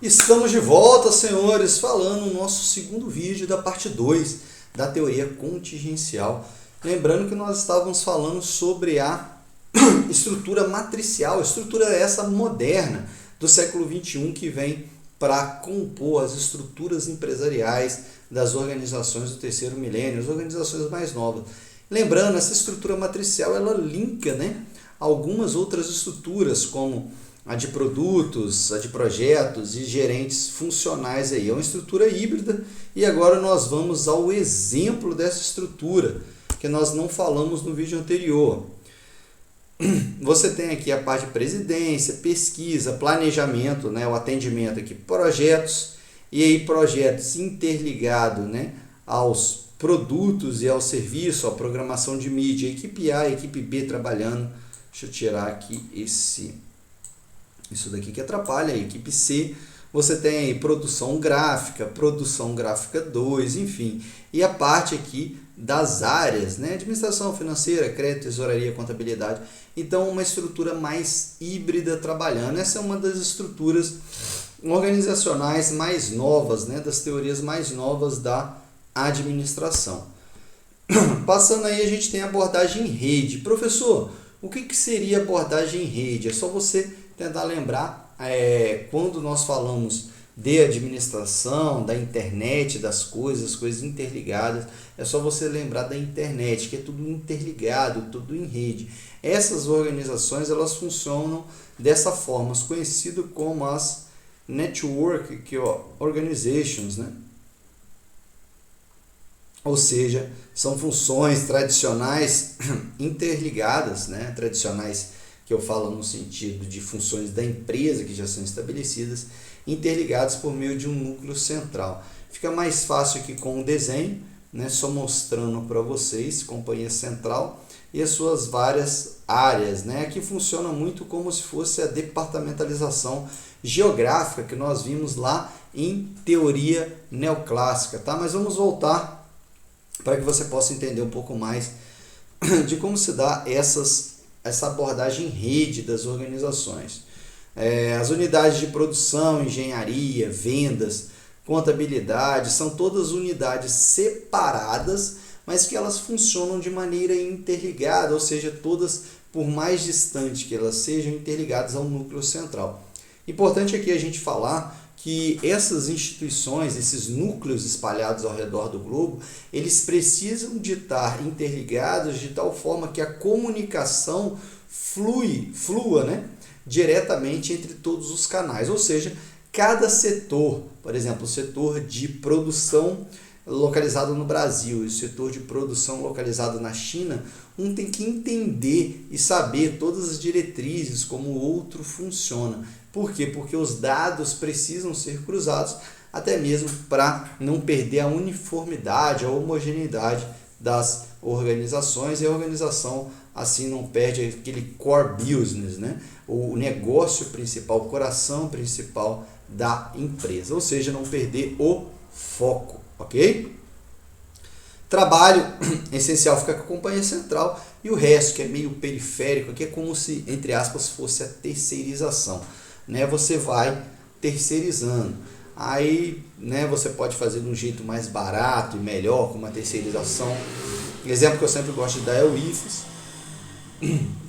Estamos de volta, senhores, falando no nosso segundo vídeo da parte 2 da teoria contingencial. Lembrando que nós estávamos falando sobre a estrutura matricial, estrutura essa moderna do século XXI que vem para compor as estruturas empresariais das organizações do terceiro milênio, as organizações mais novas. Lembrando, essa estrutura matricial ela linka, algumas outras estruturas, como a de produtos, a de projetos e gerentes funcionais aí. É uma estrutura híbrida e agora nós vamos ao exemplo dessa estrutura que nós não falamos no vídeo anterior. Você tem aqui a parte de presidência, pesquisa, planejamento, o atendimento aqui, projetos, e aí projetos interligados aos produtos e ao serviço, a programação de mídia, equipe A e equipe B trabalhando. Deixa eu tirar aqui isso daqui que atrapalha, a equipe C. Você tem aí produção gráfica 2, enfim. E a parte aqui das áreas, administração financeira, crédito, tesouraria, contabilidade. Então, uma estrutura mais híbrida trabalhando. Essa é uma das estruturas organizacionais mais novas, das teorias mais novas da administração. Passando aí, a gente tem a abordagem em rede. Professor, o que seria abordagem em rede? É só você tentar lembrar, quando nós falamos de administração, da internet, das coisas interligadas, é só você lembrar da internet, que é tudo interligado, tudo em rede. Essas organizações, elas funcionam dessa forma, conhecido como as Network Organizations, Ou seja, são funções tradicionais interligadas, tradicionais que eu falo no sentido de funções da empresa que já são estabelecidas, interligadas por meio de um núcleo central. Fica mais fácil aqui com o desenho, só mostrando para vocês, companhia central e as suas várias áreas, que funcionam muito como se fosse a departamentalização geográfica que nós vimos lá em teoria neoclássica, tá? Mas vamos voltar para que você possa entender um pouco mais de como se dá essa abordagem em rede das organizações. As unidades de produção, engenharia, vendas, contabilidade, são todas unidades separadas, mas que elas funcionam de maneira interligada, ou seja, todas, por mais distante que elas sejam, interligadas ao núcleo central. Importante aqui a gente falar que essas instituições, esses núcleos espalhados ao redor do globo, eles precisam de estar interligados de tal forma que a comunicação flua diretamente entre todos os canais. Ou seja, cada setor, por exemplo, o setor de produção localizado no Brasil e o setor de produção localizado na China, um tem que entender e saber todas as diretrizes, como o outro funciona. Por quê? Porque os dados precisam ser cruzados, até mesmo para não perder a uniformidade, a homogeneidade das organizações, e a organização assim não perde aquele core business, o negócio principal, o coração principal da empresa, ou seja, não perder o foco, ok? Trabalho essencial fica com a companhia central e o resto, que é meio periférico, aqui é como se, entre aspas, fosse a terceirização. Você vai terceirizando. Aí, você pode fazer de um jeito mais barato e melhor, com uma terceirização. Exemplo que eu sempre gosto de dar é o IFES,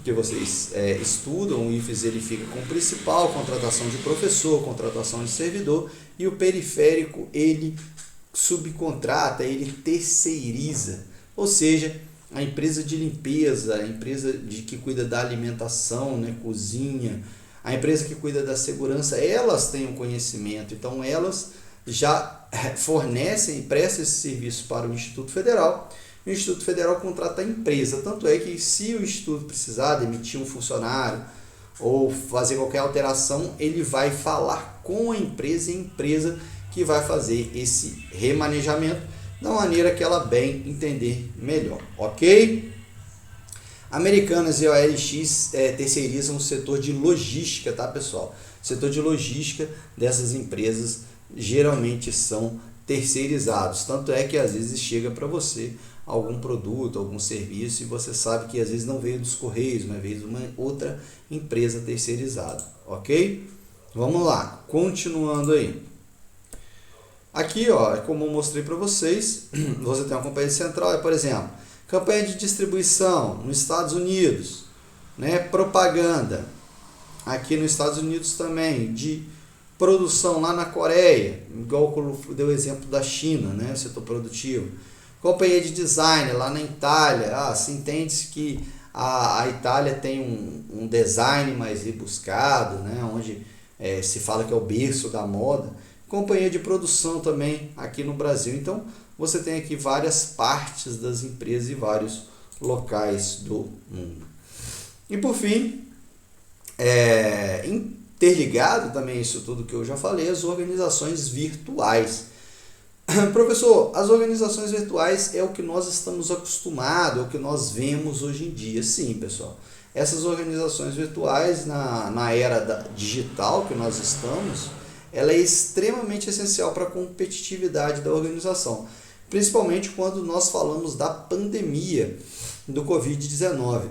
que vocês estudam. O IFES ele fica com o principal, contratação de professor, contratação de servidor, e o periférico ele subcontrata, ele terceiriza. Ou seja, a empresa de limpeza, a empresa que cuida da alimentação, cozinha, a empresa que cuida da segurança, elas têm um conhecimento, então elas já fornecem e prestam esse serviço para o Instituto Federal. O Instituto Federal contrata a empresa, tanto é que se o Instituto precisar demitir um funcionário ou fazer qualquer alteração, ele vai falar com a empresa, e a empresa que vai fazer esse remanejamento da maneira que ela bem entender melhor, ok? Americanas e OLX terceirizam o setor de logística, tá, pessoal? O setor de logística dessas empresas geralmente são terceirizados. Tanto é que às vezes chega para você algum produto, algum serviço, e você sabe que às vezes não veio dos Correios, mas veio de uma outra empresa terceirizada, ok? Vamos lá, continuando aí. Aqui, ó, como eu mostrei para vocês, você tem uma companhia central, por exemplo, campanha de distribuição nos Estados Unidos, né, propaganda aqui nos Estados Unidos também, de produção lá na Coreia, igual eu dei o exemplo da China, né, setor produtivo. Companhia de design lá na Itália, se entende que a Itália tem um design mais rebuscado, né, onde se fala que é o berço da moda. Companhia de produção também aqui no Brasil. Então, você tem aqui várias partes das empresas e vários locais do mundo. E por fim, interligado também isso tudo que eu já falei, as organizações virtuais. Professor, as organizações virtuais é o que nós estamos acostumados, é o que nós vemos hoje em dia. Sim, pessoal. Essas organizações virtuais, na era digital que nós estamos, ela é extremamente essencial para a competitividade da organização, principalmente quando nós falamos da pandemia do Covid-19.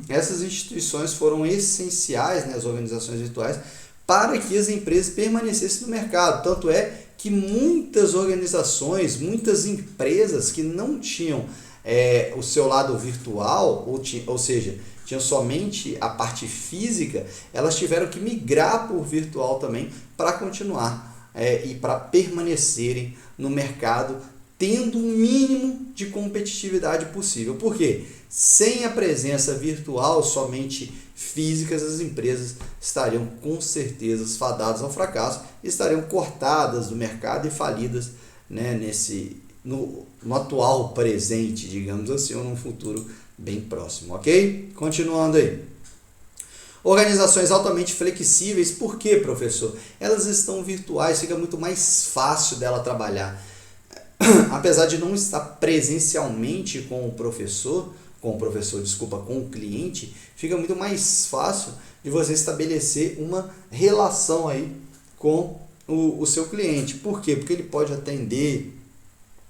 Essas instituições foram essenciais, né, as organizações virtuais, para que as empresas permanecessem no mercado. Tanto é que muitas organizações, muitas empresas que não tinham o seu lado virtual, ou seja, tinham somente a parte física, elas tiveram que migrar para o virtual também para continuar e para permanecerem no mercado, tendo o mínimo de competitividade possível. Por quê? Sem a presença virtual, somente físicas, as empresas estariam com certeza fadadas ao fracasso, estariam cortadas do mercado e falidas, né, no atual presente, digamos assim, ou num futuro bem próximo, ok? Continuando aí. Organizações altamente flexíveis, por quê, professor? Elas estão virtuais, fica muito mais fácil dela trabalhar. Apesar de não estar presencialmente com o cliente, fica muito mais fácil de você estabelecer uma relação aí com o seu cliente. Por quê? Porque ele pode atender,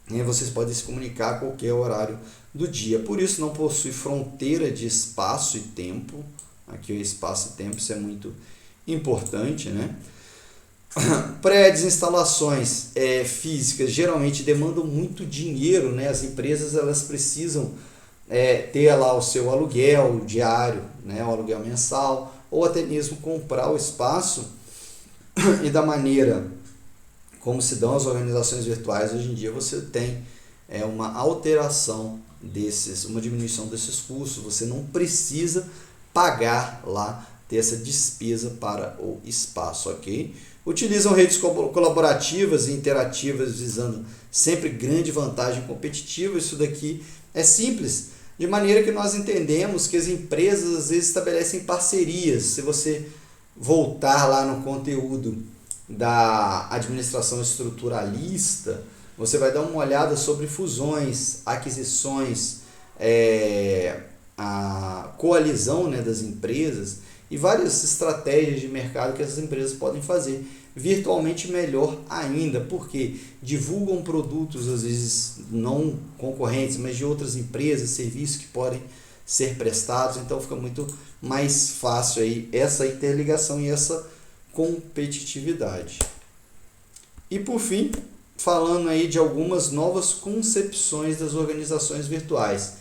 né, vocês podem se comunicar a qualquer horário do dia. Por isso não possui fronteira de espaço e tempo. Aqui o espaço e tempo, isso é muito importante, né? Prédios, instalações físicas geralmente demandam muito dinheiro, né? As empresas elas precisam ter lá o seu aluguel diário, né? O aluguel mensal, ou até mesmo comprar o espaço. E da maneira como se dão as organizações virtuais hoje em dia, você tem uma alteração uma diminuição desses custos. Você não precisa pagar lá, ter essa despesa para o espaço, ok? Utilizam redes colaborativas e interativas, visando sempre grande vantagem competitiva. Isso daqui é simples, de maneira que nós entendemos que as empresas às vezes estabelecem parcerias. Se você voltar lá no conteúdo da administração estruturalista, você vai dar uma olhada sobre fusões, aquisições, a coalizão, né, das empresas e várias estratégias de mercado que essas empresas podem fazer virtualmente melhor ainda, porque divulgam produtos às vezes não concorrentes, mas de outras empresas, serviços que podem ser prestados. Então fica muito mais fácil aí essa interligação e essa competitividade. E por fim, falando aí de algumas novas concepções das organizações virtuais.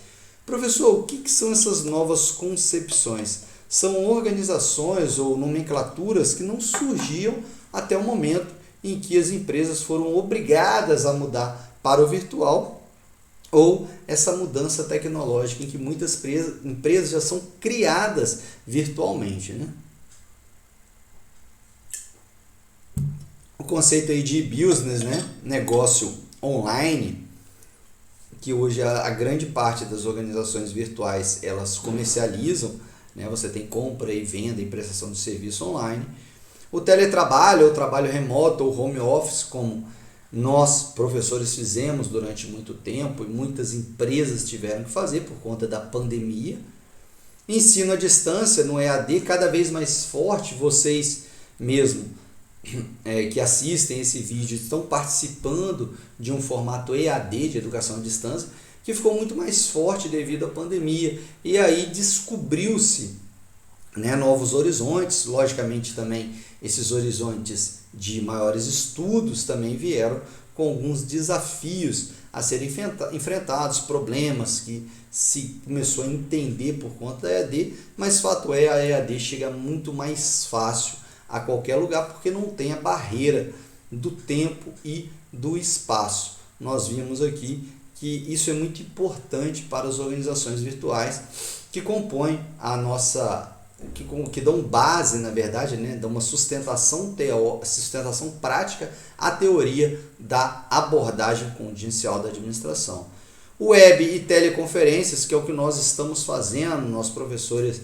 Professor, o que são essas novas concepções? São organizações ou nomenclaturas que não surgiam até o momento em que as empresas foram obrigadas a mudar para o virtual, ou essa mudança tecnológica em que muitas empresas já são criadas virtualmente, né? O conceito aí de business, né? Negócio online, que hoje a grande parte das organizações virtuais elas comercializam, né? Você tem compra e venda e prestação de serviço online. O teletrabalho, ou trabalho remoto, ou home office, como nós, professores, fizemos durante muito tempo e muitas empresas tiveram que fazer por conta da pandemia. Ensino à distância, no EAD, cada vez mais forte. Vocês mesmo que assistem esse vídeo estão participando de um formato EAD, de educação à distância, que ficou muito mais forte devido à pandemia. E aí descobriu-se né, novos horizontes. Logicamente também esses horizontes de maiores estudos também vieram com alguns desafios a serem enfrentados, problemas que se começou a entender por conta da EAD, mas fato é, a EAD chega muito mais fácil a qualquer lugar porque não tem a barreira do tempo e do espaço. Nós vimos aqui que isso é muito importante para as organizações virtuais que compõem a nossa, que dão base, na verdade, né, dão uma sustentação prática à teoria da abordagem contingencial da administração. Web e teleconferências, que é o que nós estamos fazendo, nós professores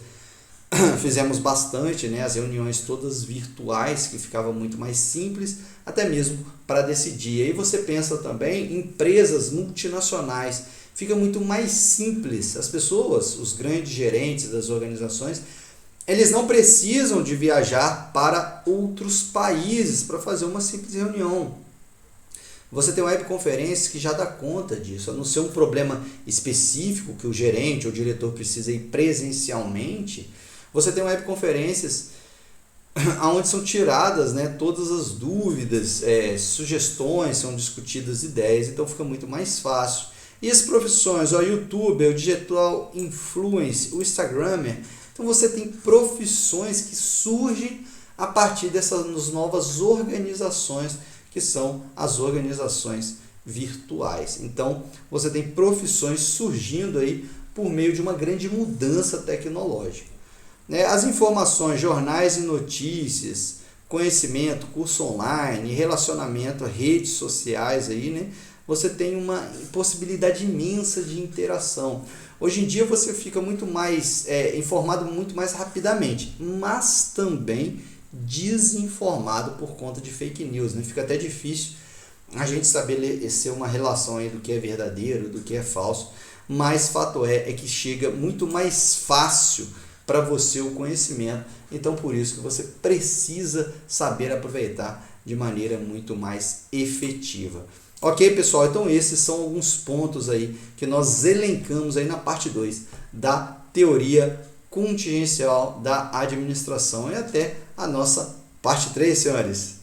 fizemos bastante, né, as reuniões todas virtuais, que ficava muito mais simples, até mesmo para decidir. Aí você pensa também em empresas multinacionais, fica muito mais simples. As pessoas, os grandes gerentes das organizações, eles não precisam de viajar para outros países para fazer uma simples reunião. Você tem webconferências que já dá conta disso, a não ser um problema específico que o gerente ou o diretor precisa ir presencialmente. Você tem webconferências onde são tiradas, né, todas as dúvidas, sugestões, são discutidas ideias, então fica muito mais fácil. E as profissões, o YouTuber, o digital influencer, o Instagrammer, então você tem profissões que surgem a partir dessas novas organizações, que são as organizações virtuais. Então você tem profissões surgindo aí por meio de uma grande mudança tecnológica. As informações, jornais e notícias, conhecimento, curso online, relacionamento, redes sociais, aí, né? Você tem uma possibilidade imensa de interação. Hoje em dia você fica muito mais informado muito mais rapidamente, mas também desinformado por conta de fake news, né? Fica até difícil a gente estabelecer uma relação aí do que é verdadeiro, do que é falso, mas fato é que chega muito mais fácil para você o conhecimento, então por isso que você precisa saber aproveitar de maneira muito mais efetiva. Ok, pessoal? Então esses são alguns pontos aí que nós elencamos aí na parte 2 da teoria contingencial da administração e até a nossa parte 3, senhores.